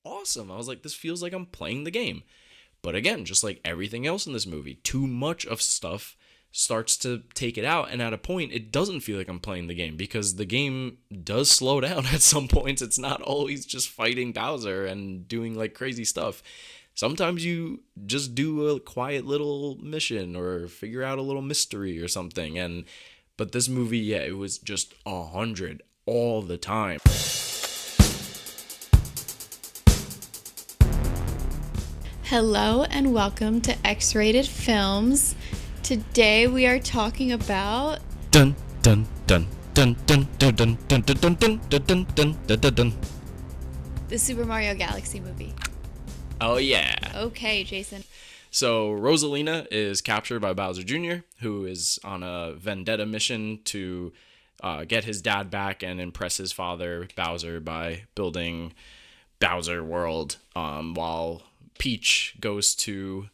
awesome. I was like, this feels like I'm playing the game. But again, just like everything else in this movie, too much of stuff starts to take it out, and at a point it doesn't feel like I'm playing the game, because the game does slow down at some points. It's not always just fighting Bowser and doing like crazy stuff. Sometimes you just do a quiet little mission or figure out a little mystery or something. And but this movie, yeah, it was just 100 all the time. Hello and welcome to X-Rated Films. Today we are talking about Dun dun dun dun dun dun dun dun dun dun dun dun dun dun dun. the Super Mario Galaxy movie. Oh yeah. Okay, Jason. So Rosalina is captured by Bowser Jr., who is on a vendetta mission to get his dad back and impress his father, Bowser, by building Bowser World, while Peach goes to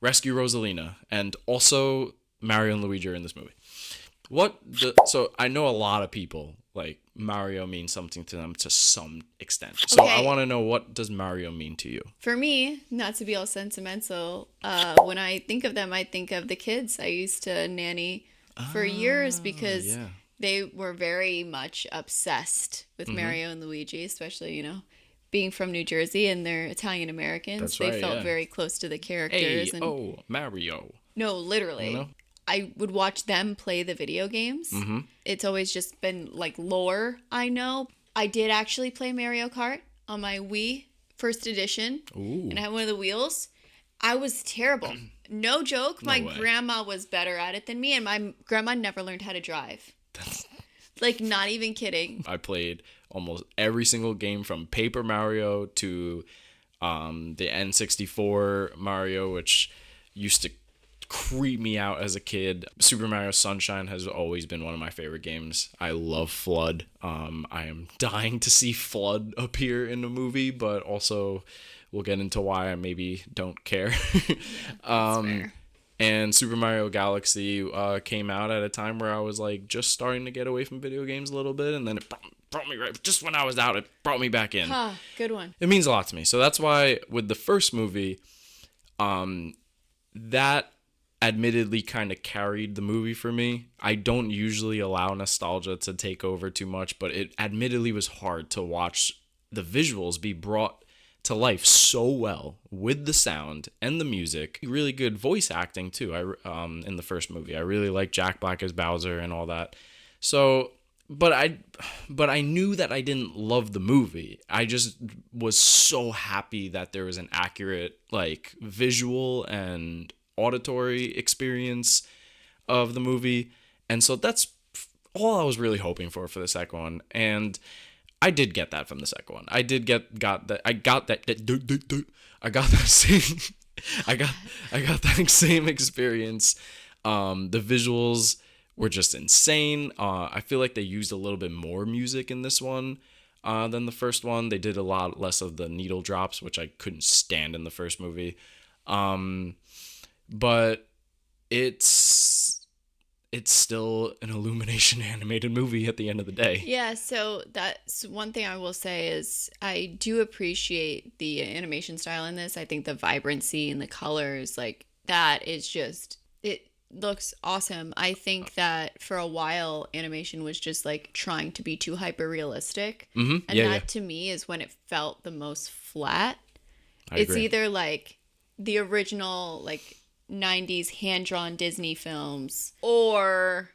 rescue Rosalina. And also Mario and Luigi are in this movie. So I know a lot of people, like, Mario means something to them to some extent. So I want to know, what does Mario mean to you? For me, not to be all sentimental, when I think of them, I think of the kids I used to nanny for years, because they were very much obsessed with Mario and Luigi, especially, being from New Jersey and they're Italian Americans. They felt very close to the characters. Mario. No, literally. I would watch them play the video games. Mm-hmm. It's always just been like lore I know. I did actually play Mario Kart on my Wii first edition. Ooh. And I had one of the wheels. I was terrible. No joke. My grandma was better at it than me, and my grandma never learned how to drive. Like, not even kidding. I played almost every single game from Paper Mario to the N64 Mario, which used to creep me out as a kid. Super Mario Sunshine has always been one of my favorite games. I love Flood. I am dying to see Flood appear in the movie, but also we'll get into why I maybe don't care. That's fair. And Super Mario Galaxy came out at a time where I was like just starting to get away from video games a little bit, and then it brought me right, just when I was out, it brought me back in. Good one. It means a lot to me. So that's why with the first movie, that admittedly kind of carried the movie for me. I don't usually allow nostalgia to take over too much, but it admittedly was hard to watch the visuals be brought to life so well with the sound and the music. Really good voice acting too. In the first movie, I really liked Jack Black as Bowser and all that. So, but I knew that I didn't love the movie. I just was so happy that there was an accurate, like, visual and auditory experience of the movie, and so that's all I was really hoping for the second one, and I did get that from the second one. I got that same experience. The visuals were just insane. I feel like they used a little bit more music in this one than the first one. They did a lot less of the needle drops, which I couldn't stand in the first movie. But it's still an Illumination animated movie at the end of the day. Yeah, so that's one thing I will say is I do appreciate the animation style in this. I think the vibrancy and the colors, like, that is just, it looks awesome. I think that for a while animation was just like trying to be too hyper realistic. Mm-hmm. And that to me is when it felt the most flat. It's agree. either like the original, like, 90s hand-drawn Disney films or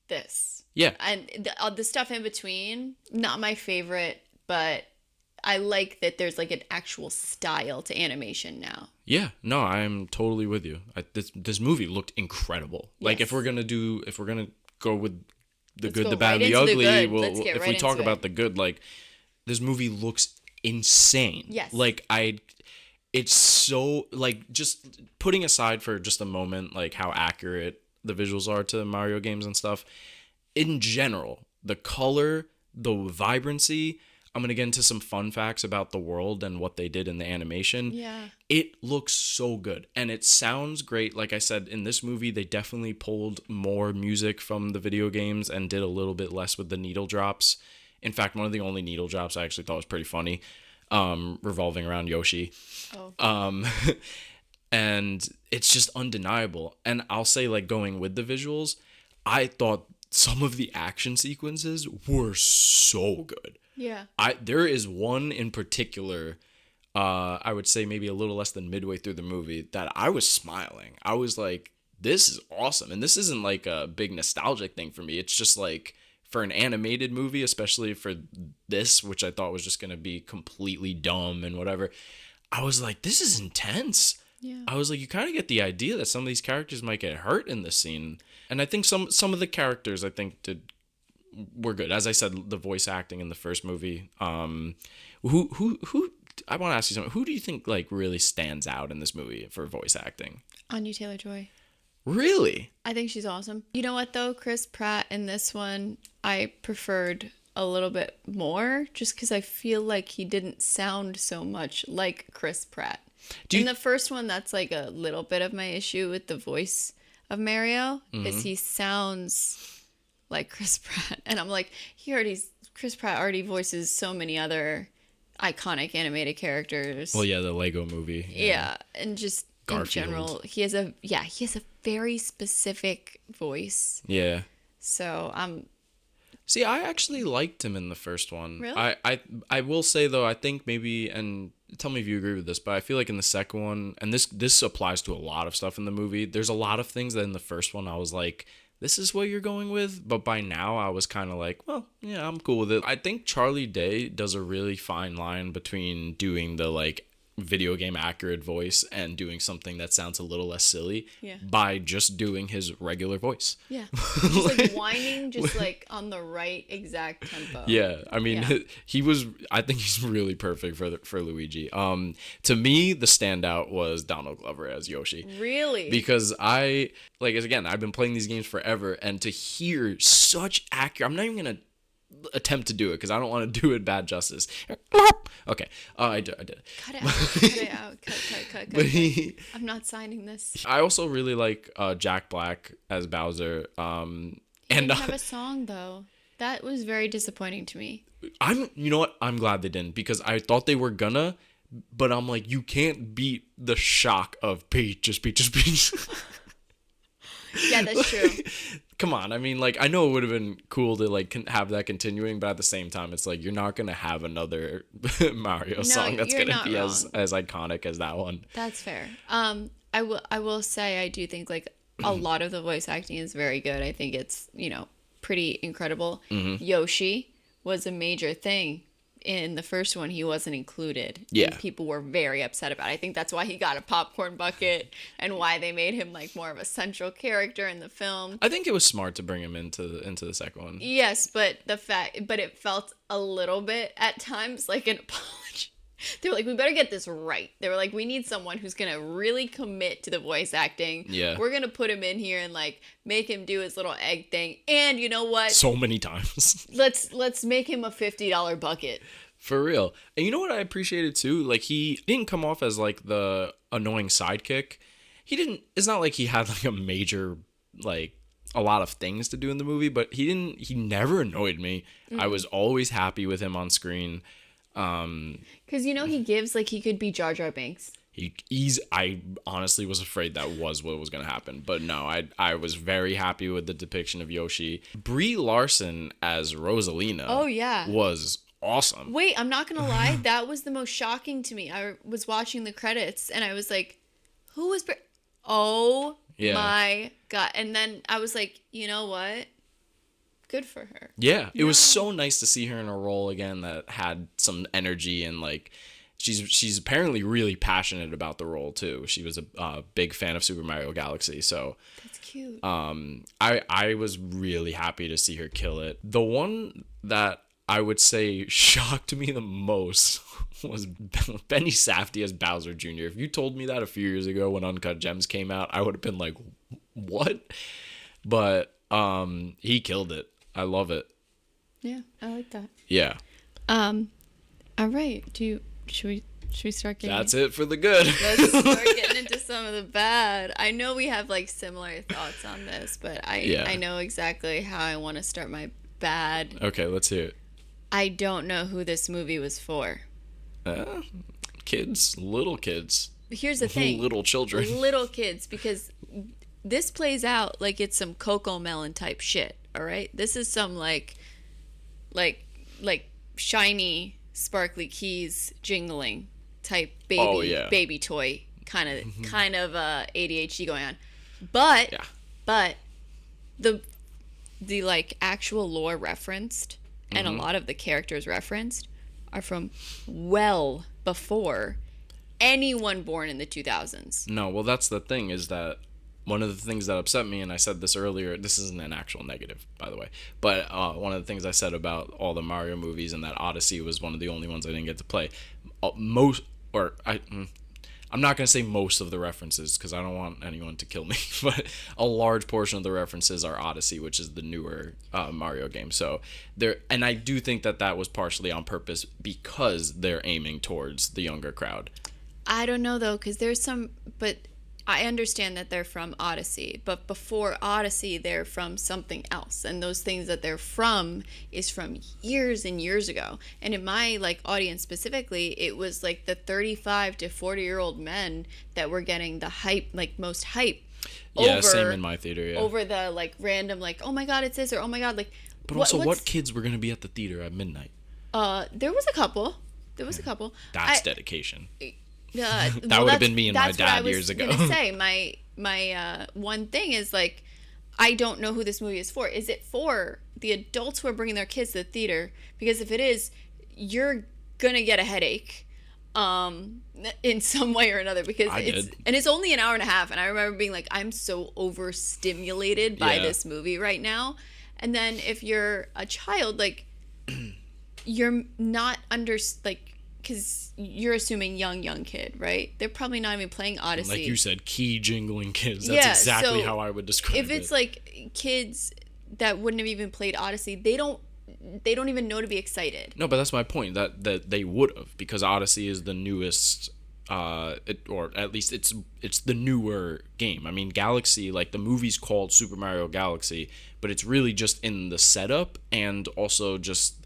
this. Yeah. And the stuff in between, not my favorite, but I like that there's like an actual style to animation now. Yeah, no, I'm totally with you. This movie looked incredible. Yes. Like, if we're gonna go with the good, the bad, the ugly, if we talk about the good, like, this movie looks insane. Yes. Like, it's so, like, just putting aside for just a moment, like, how accurate the visuals are to Mario games and stuff, in general, the color, the vibrancy, I'm going to get into some fun facts about the world and what they did in the animation. Yeah. It looks so good. And it sounds great. Like I said, in this movie, they definitely pulled more music from the video games and did a little bit less with the needle drops. In fact, one of the only needle drops I actually thought was pretty funny. revolving around Yoshi. Oh. And it's just undeniable. And I'll say, like, going with the visuals, I thought some of the action sequences were so good. Yeah. There is one in particular, I would say maybe a little less than midway through the movie, that I was smiling. I was like, this is awesome. And this isn't like a big nostalgic thing for me. It's just like, for an animated movie, especially for this, which I thought was just going to be completely dumb and whatever, I was like, this is intense. Yeah. I was like, you kind of get the idea that some of these characters might get hurt in this scene. And I think some of the characters, I think, were good. As I said, the voice acting in the first movie. Who I want to ask you something. Who do you think, like, really stands out in this movie for voice acting? Anya Taylor-Joy. Really? I think she's awesome. You know what, though? Chris Pratt in this one, I preferred a little bit more, just because I feel like he didn't sound so much like Chris Pratt. In the first one, that's like a little bit of my issue with the voice of Mario, is he sounds like Chris Pratt. And I'm like, Chris Pratt already voices so many other iconic animated characters. Well, yeah, the Lego movie. Yeah, and just Garfield. In general, he has a very specific voice. Yeah. So See, I actually liked him in the first one. Really? I will say, though, I think maybe, and tell me if you agree with this, but I feel like in the second one, and this applies to a lot of stuff in the movie, there's a lot of things that in the first one I was like, this is what you're going with? But by now I was kind of like, well, yeah, I'm cool with it. I think Charlie Day does a really fine line between doing the, like, video game accurate voice and doing something that sounds a little less silly by just doing his regular voice. Yeah. Just like whining, just like on the right exact tempo. Yeah. I mean, I think he's really perfect for Luigi. To me, the standout was Donald Glover as Yoshi. Really? Because I've been playing these games forever, and to hear such accurate, I'm not even going to attempt to do it because I don't want to do it bad justice. Okay, I did. Cut it out. Cut. But I'm not signing this. I also really like Jack Black as Bowser. He didn't have a song though. That was very disappointing to me. You know what? I'm glad they didn't, because I thought they were gonna, but I'm like, you can't beat the shock of Peaches. Yeah, that's true. Come on, I mean, like, I know it would have been cool to, like, have that continuing, but at the same time, it's like, you're not gonna have another Mario song that's gonna be as iconic as that one. That's fair. I will say, I do think, like, a lot of the voice acting is very good. I think it's, pretty incredible. Yoshi was a major thing. In the first one, he wasn't included. Yeah. And people were very upset about it. I think that's why he got a popcorn bucket and why they made him like more of a central character in the film. I think it was smart to bring him into the second one. Yes, but it felt a little bit at times like an apology. They were like, we better get this right. They were like, we need someone who's going to really commit to the voice acting. Yeah. We're going to put him in here and like make him do his little egg thing. And you know what? So many times. Let's make him a $50 bucket. For real. And you know what I appreciated too? Like, he didn't come off as like the annoying sidekick. It's not like he had like a major, like, a lot of things to do in the movie, but he never annoyed me. I was always happy with him on screen. Because he gives, like, he could be Jar Jar Binks. I honestly was afraid that was what was going to happen, but no, I was very happy with the depiction of Yoshi. Brie Larson as Rosalina. Oh yeah, was awesome. Wait, I'm not gonna lie, that was the most shocking to me. I was watching the credits and I was like, who was oh yeah. My god. And then I was like, you know what, good for her. Yeah, it was so nice to see her in a role again that had some energy, and like she's apparently really passionate about the role too. She was a big fan of Super Mario Galaxy, so that's cute. I was really happy to see her kill it. The one that I would say shocked me the most was Benny Safdie as Bowser Jr. If you told me that a few years ago when Uncut Gems came out, I would have been like, what? But he killed it. I love it. Yeah, I like that. Yeah. All right. Should we start getting? That's it for the good. Let's start getting into some of the bad. I know we have like similar thoughts on this, but I know exactly how I want to start my bad. Okay, let's hear it. I don't know who this movie was for. Kids, little kids. Here's the thing. Little children. Little kids, because this plays out like it's some Coco Melon type shit, all right? This is some like shiny sparkly keys jingling type baby toy kind of ADHD going on. But the like actual lore referenced and a lot of the characters referenced are from well before anyone born in the 2000s. No, well, that's the thing, is that one of the things that upset me, and I said this earlier, this isn't an actual negative, by the way, but one of the things I said about all the Mario movies and that Odyssey was one of the only ones I didn't get to play. I'm not going to say most of the references because I don't want anyone to kill me, but a large portion of the references are Odyssey, which is the newer Mario game. So and I do think that was partially on purpose because they're aiming towards the younger crowd. I don't know though, because but I understand that they're from Odyssey, but before Odyssey, they're from something else. And those things that they're from is from years and years ago. And in my like audience specifically, it was like the 35 to 40-year-old men that were getting the hype, like most hype. Yeah, same in my theater, yeah. Over the like random, like, oh my God, it's this, or oh my God, like. But also, what kids were going to be at the theater at midnight? There was a couple. That's dedication. That would have been me and my dad years ago. I was gonna say my one thing is like, I don't know who this movie is for. Is it for the adults who are bringing their kids to the theater? Because if it is, you're gonna get a headache, in some way or another. Because it's only an hour and a half, and I remember being like, I'm so overstimulated by this movie right now. And then if you're a child, like, you're not because you're assuming young kid, right? They're probably not even playing Odyssey. Like you said, key jingling kids. That's exactly how I would describe it. If it's like kids that wouldn't have even played Odyssey, they don't even know to be excited. No, but that's my point, that they would have, because Odyssey is the newest, or at least it's the newer game. I mean, Galaxy, like the movie's called Super Mario Galaxy, but it's really just in the setup and also just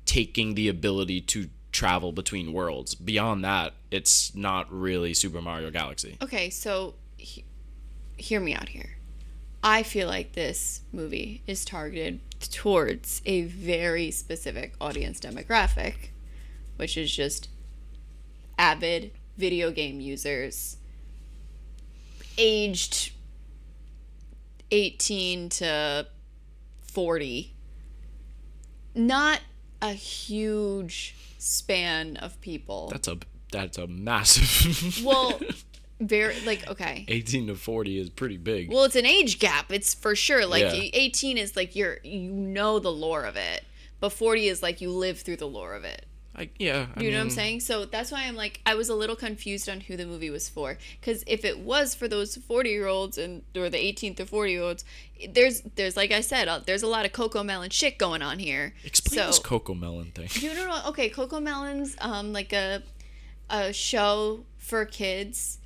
taking the ability to travel between worlds. Beyond that, it's not really Super Mario Galaxy. Okay, so hear me out here. I feel like this movie is targeted towards a very specific audience demographic, which is just avid video game users aged 18 to 40. Not a huge span of people. That's a massive well, very, like, okay, 18 to 40 is pretty big. Well, it's an age gap, it's for sure. Like 18 is like you know the lore of it, but 40 is like you live through the lore of it. You know what I'm saying? So that's why I'm like, I was a little confused on who the movie was for. Because if it was for those 40-year-olds or the 18 to 40-year-olds, there's like I said, there's a lot of Coco Melon shit going on here. Explain this Coco Melon thing. You don't know? Okay, Coco Melon's like a show for kids.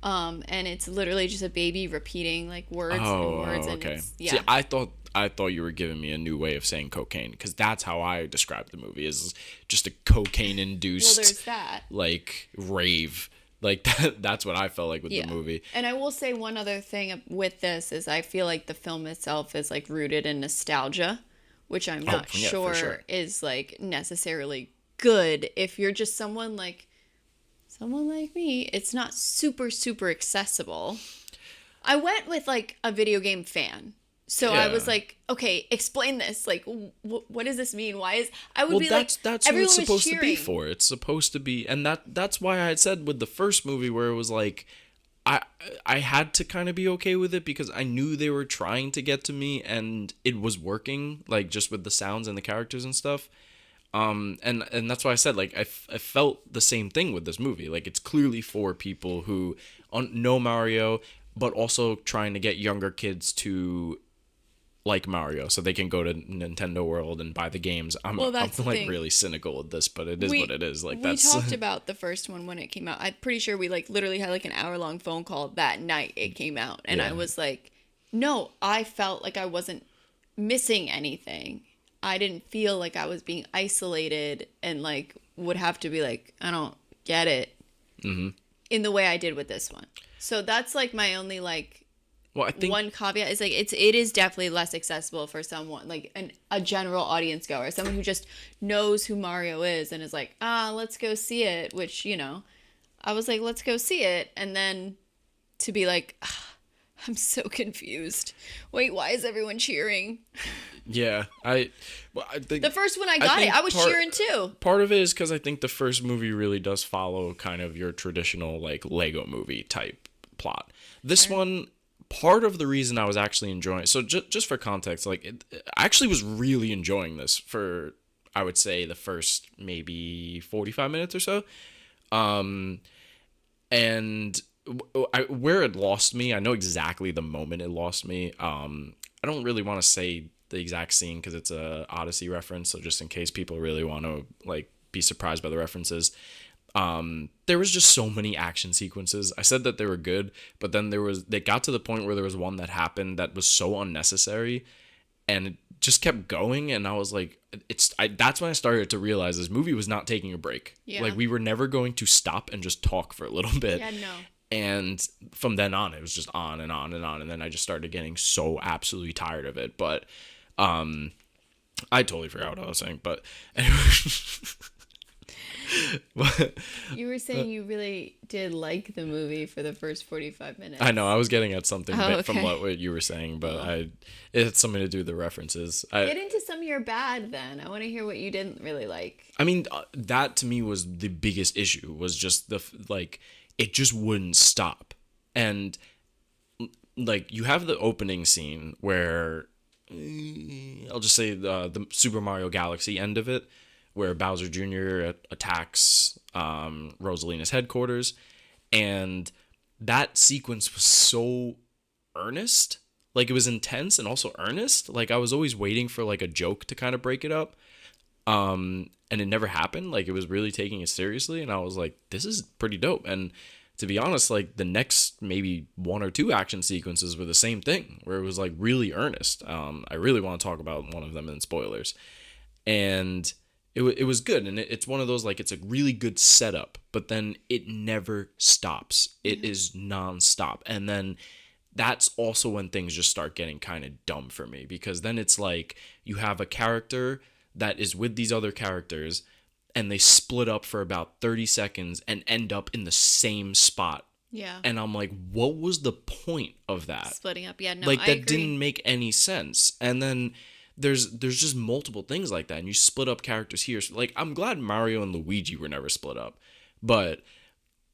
And it's literally just a baby repeating like words and words. Okay. And yeah. See, I thought you were giving me a new way of saying cocaine, because that's how I describe the movie, is just a cocaine-induced, well, there's that, like, rave. Like, that's what I felt like with the movie. And I will say one other thing with this is I feel like the film itself is, like, rooted in nostalgia, which I'm not sure is, like, necessarily good. If you're just someone like me, it's not super, super accessible. I went with, like, a video game fan. So I was like, okay, explain this. Like, what does this mean? Why is I would be like, that's what it's supposed to be for. It's supposed to be, and that's why I had said with the first movie where it was like, I had to kind of be okay with it because I knew they were trying to get to me and it was working, like just with the sounds and the characters and stuff. And that's why I said, like, I felt the same thing with this movie. Like, it's clearly for people who know Mario, but also trying to get younger kids to like Mario so they can go to Nintendo World and buy the games. I'm like really cynical with this, but it is what it is. Like, we talked about the first one when it came out. I'm pretty sure we like literally had like an hour-long phone call that night it came out, and I was like, no, I felt like I wasn't missing anything. I didn't feel like I was being isolated and like would have to be like, I don't get it in the way I did with this one. So that's like my only like well, I think one caveat is like it is definitely less accessible for someone like a general audience goer, someone who just knows who Mario is and is like, let's go see it. Which, you know, I was like, let's go see it, and then to be like, I'm so confused. Wait, why is everyone cheering? yeah, I think The first one I got it, I was cheering too. Part of it is because I think the first movie really does follow kind of your traditional like Lego movie type plot. This one, part of the reason I was actually enjoying it, so just for context, like I actually was really enjoying this for, I would say, the first maybe 45 minutes or so. And where it lost me, I know exactly the moment it lost me. I don't really want to say the exact scene because it's a Odyssey reference, so just in case people really want to like be surprised by the references. There was just so many action sequences. I said that they were good, but then they got to the point where there was one that happened that was so unnecessary, and it just kept going, and I was like, that's when I started to realize this movie was not taking a break. Yeah. Like we were never going to stop and just talk for a little bit. Yeah, no. And from then on, it was just on and on and on, and then I just started getting so absolutely tired of it. But I totally forgot what I was saying, but anyway. But, you were saying you really did like the movie for the first 45 minutes. I know I was getting at something from okay. what you were saying, but it had something to do with the references. Get into some of your bad then. I want to hear what you didn't really like. I mean, that to me was the biggest issue, was just like it just wouldn't stop. And like you have the opening scene where I'll just say the Super Mario Galaxy end of it, where Bowser Jr. attacks Rosalina's headquarters, and that sequence was so earnest. Like it was intense and also earnest. Like I was always waiting for like a joke to kind of break it up. And it never happened. Like it was really taking it seriously, and I was like, this is pretty dope. And to be honest, like the next maybe one or two action sequences were the same thing, where it was like really earnest. I really want to talk about one of them in spoilers, and it was good. And it's one of those, like, it's a really good setup, but then it never stops. It is nonstop. And then that's also when things just start getting kind of dumb for me, because then it's like you have a character that is with these other characters, and they split up for about 30 seconds and end up in the same spot. Yeah. And I'm like, what was the point of that? Splitting up. Yeah, no, like, I that agree. didn't make any sense. And then there's just multiple things like that, and you split up characters here. So, like, I'm glad Mario and Luigi were never split up, but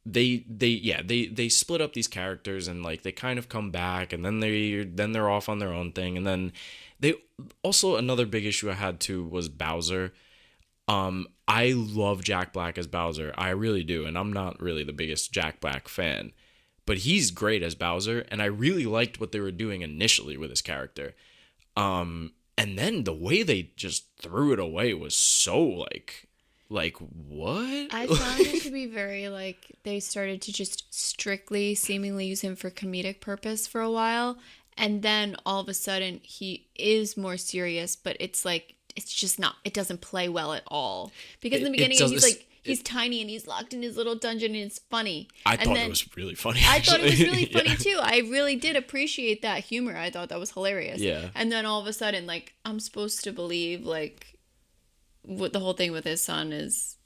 they split up these characters, and like they kind of come back, and then they're off on their own thing. And then they also, another big issue I had too was Bowser. I love Jack Black as Bowser. I really do. And I'm not really the biggest Jack Black fan, but he's great as Bowser. And I really liked what they were doing initially with his character. And then the way they just threw it away was so like what? I found it to be very like they started to just strictly seemingly use him for comedic purpose for a while. And then all of a sudden he is more serious, but it's like, it's just not, it doesn't play well at all. Because in the beginning he's like, he's tiny and he's locked in his little dungeon and it's funny. I thought it was really funny. I thought it was really funny too. I really did appreciate that humor. I thought that was hilarious. Yeah. And then all of a sudden, like, I'm supposed to believe, like, what the whole thing with his son is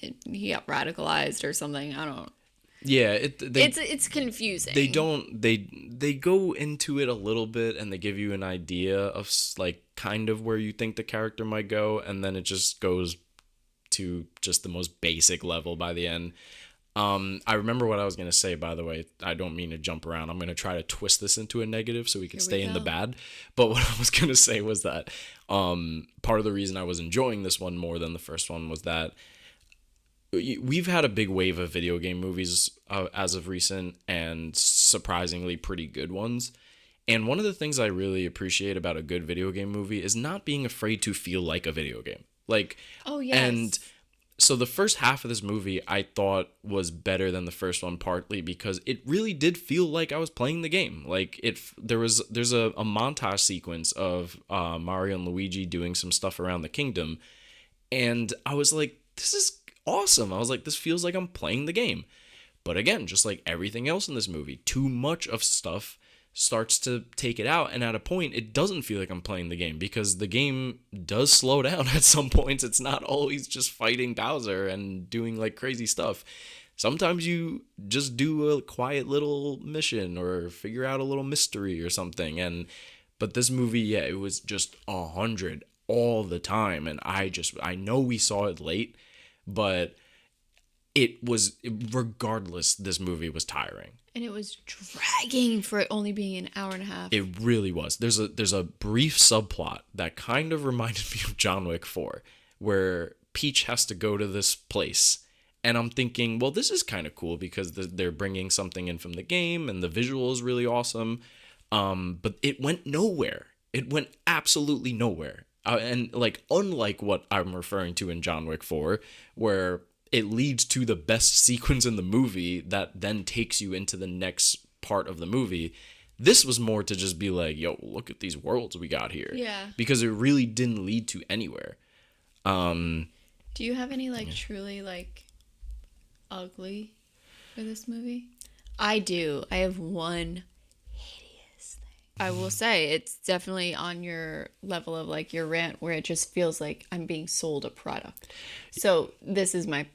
he got radicalized or something. I don't. Yeah, it's confusing. They go into it a little bit, and they give you an idea of like kind of where you think the character might go, and then it just goes to just the most basic level by the end. I remember what I was going to say, by the way. I don't mean to jump around. I'm going to try to twist this into a negative so we can stay in the bad. But what I was going to say was that part of the reason I was enjoying this one more than the first one was that we've had a big wave of video game movies as of recent, and surprisingly pretty good ones. And one of the things I really appreciate about a good video game movie is not being afraid to feel like a video game. Like, oh yes. And so the first half of this movie I thought was better than the first one, partly because it really did feel like I was playing the game. Like there's a montage sequence of Mario and Luigi doing some stuff around the kingdom, and I was like, this is awesome. I was like, this feels like I'm playing the game. But again, just like everything else in this movie, too much of stuff starts to take it out. And at a point, it doesn't feel like I'm playing the game because the game does slow down at some points. It's not always just fighting Bowser and doing like crazy stuff. Sometimes you just do a quiet little mission or figure out a little mystery or something. But this movie, yeah, it was just 100 all the time. And I know we saw it late, but it was, regardless, this movie was tiring. And it was dragging for it only being an hour and a half. It really was. There's a brief subplot that kind of reminded me of John Wick 4, where Peach has to go to this place. And I'm thinking, well, this is kind of cool because they're bringing something in from the game and the visual is really awesome. But it went nowhere. It went absolutely nowhere. And like, unlike what I'm referring to in John Wick 4, where it leads to the best sequence in the movie that then takes you into the next part of the movie. This was more to just be like, yo, look at these worlds we got here. Yeah. Because it really didn't lead to anywhere. Do you have any like truly like ugly for this movie? I do. I have one hideous thing. I will say it's definitely on your level of like your rant where it just feels like I'm being sold a product. So this is my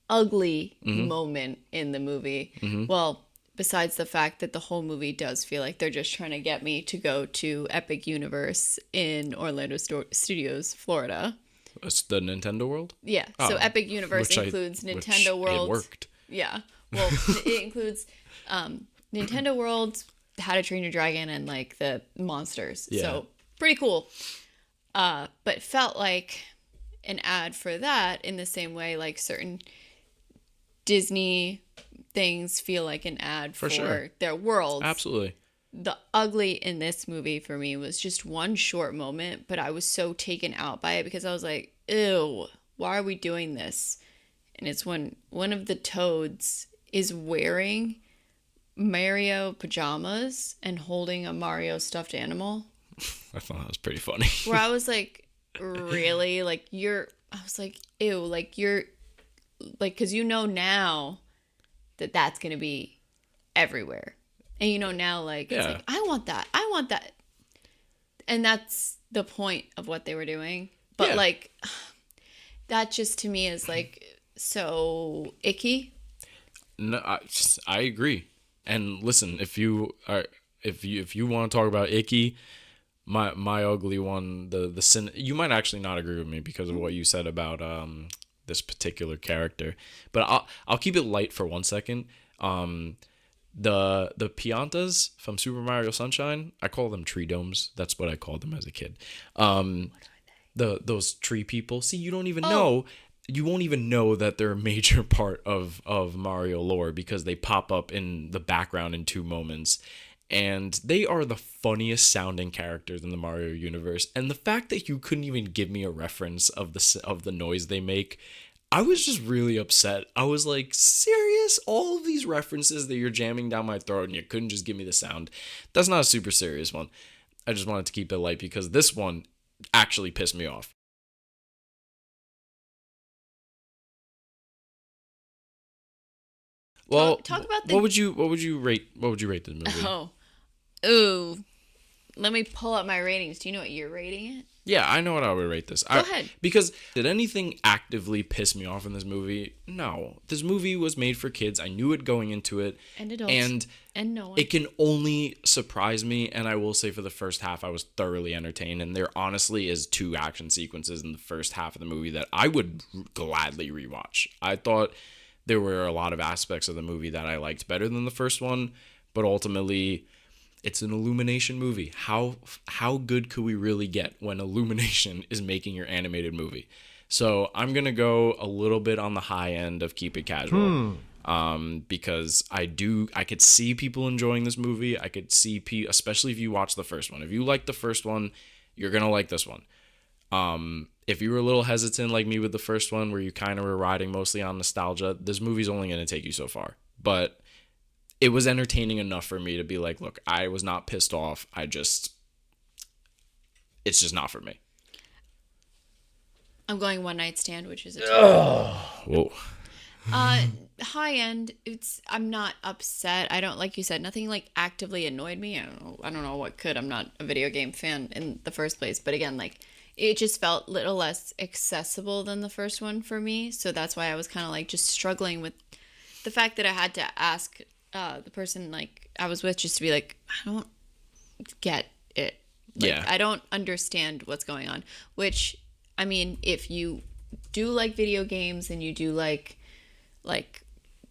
ugly moment in the movie. Well, besides the fact that the whole movie does feel like they're just trying to get me to go to Epic Universe in Orlando Studios, Florida. It's the Nintendo World? Yeah. So Epic Universe includes Nintendo World. It worked. Yeah. Well, it includes Nintendo World, How to Train Your Dragon, and like the monsters. Yeah. So pretty cool. But felt like an ad for that in the same way like certain Disney things feel like an ad for sure. their worlds. Absolutely. The ugly in this movie for me was just one short moment, but I was so taken out by it because I was like, ew, why are we doing this? And it's when one of the toads is wearing Mario pajamas and holding a Mario stuffed animal. I thought that was pretty funny. Where I was like, really? Like, I was like, ew, like, you're, like, because you know now that that's going to be everywhere. And you know now, like, it's like, I want that. And that's the point of what they were doing. But, like, that just to me is, like, so icky. No, I agree. And listen, if you want to talk about icky, my ugly one, the sin, you might actually not agree with me because of what you said about this particular character, but I'll keep it light for 1 second. The Piantas from Super Mario Sunshine, I call them tree domes. That's what I called them as a kid. Those tree people. See, you don't even know. You won't even know that they're a major part of Mario lore because they pop up in the background in 2 moments. And they are the funniest sounding characters in the Mario universe. And the fact that you couldn't even give me a reference of the noise they make, I was just really upset. I was like, serious? All of these references that you're jamming down my throat and you couldn't just give me the sound? That's not a super serious one. I just wanted to keep it light because this one actually pissed me off. Well, talk about what would you rate this movie? Ooh. Let me pull up my ratings. Do you know what you're rating it? Yeah, I know what I would rate this. Go ahead. Because did anything actively piss me off in this movie? No. This movie was made for kids. I knew it going into it. And adults. And no one. It can only surprise me, and I will say for the first half, I was thoroughly entertained, and there honestly is 2 action sequences in the first half of the movie that I would gladly rewatch. I thought there were a lot of aspects of the movie that I liked better than the first one, but ultimately, it's an Illumination movie. How good could we really get when Illumination is making your animated movie? So I'm going to go a little bit on the high end of keep it casual. Because I could see people enjoying this movie. I could see especially if you watch the first one. If you like the first one, you're going to like this one. If you were a little hesitant like me with the first one, where you kind of were riding mostly on nostalgia, this movie's only going to take you so far. But it was entertaining enough for me to be like, look, I was not pissed off. It's just not for me. I'm going One Night Stand, which is a 2. Whoa. High end. I'm not upset. I don't, like you said, nothing like actively annoyed me. I don't know what could. I'm not a video game fan in the first place. But again, like it just felt a little less accessible than the first one for me. So that's why I was kind of like just struggling with the fact that I had to ask the person like I was with just to be like, I don't get it. Like, yeah. I don't understand what's going on. Which, I mean, if you do like video games and you do like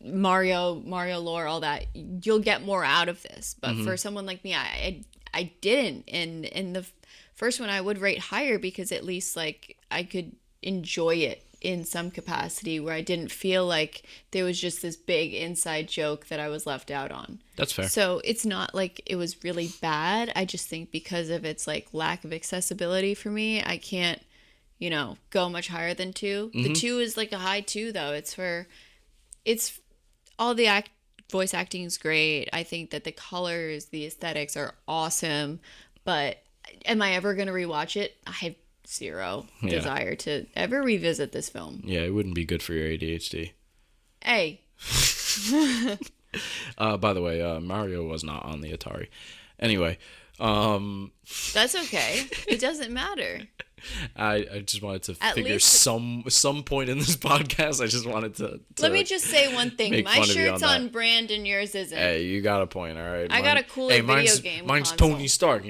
Mario lore, all that, you'll get more out of this. But for someone like me, I didn't. And in the first one, I would rate higher because at least like I could enjoy it in some capacity where I didn't feel like there was just this big inside joke that I was left out on. That's fair. So it's not like it was really bad. I just think because of its like lack of accessibility for me, I can't, go much higher than 2. The 2 is like a high 2 though. It's all the voice acting is great. I think that the colors, the aesthetics are awesome. But am I ever going to rewatch it? I have zero desire to ever revisit this film. Yeah, it wouldn't be good for your ADHD. Hey. By the way, Mario was not on the Atari. Anyway. That's okay. It doesn't matter. I just wanted to figure some point in this podcast. I just wanted to let me just say one thing. My shirt's on brand and yours isn't. Hey, you got a point, all right. I got a cooler video game. Mine's console. Tony Stark,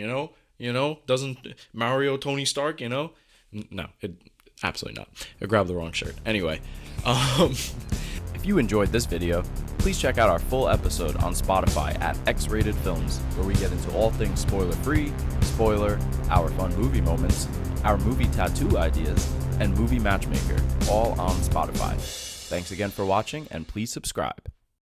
doesn't Mario Tony Stark, No, absolutely not. I grabbed the wrong shirt. Anyway, if you enjoyed this video, please check out our full episode on Spotify at X-Rated Films, where we get into all things spoiler-free, spoiler, our fun movie moments, our movie tattoo ideas, and movie matchmaker, all on Spotify. Thanks again for watching, and please subscribe.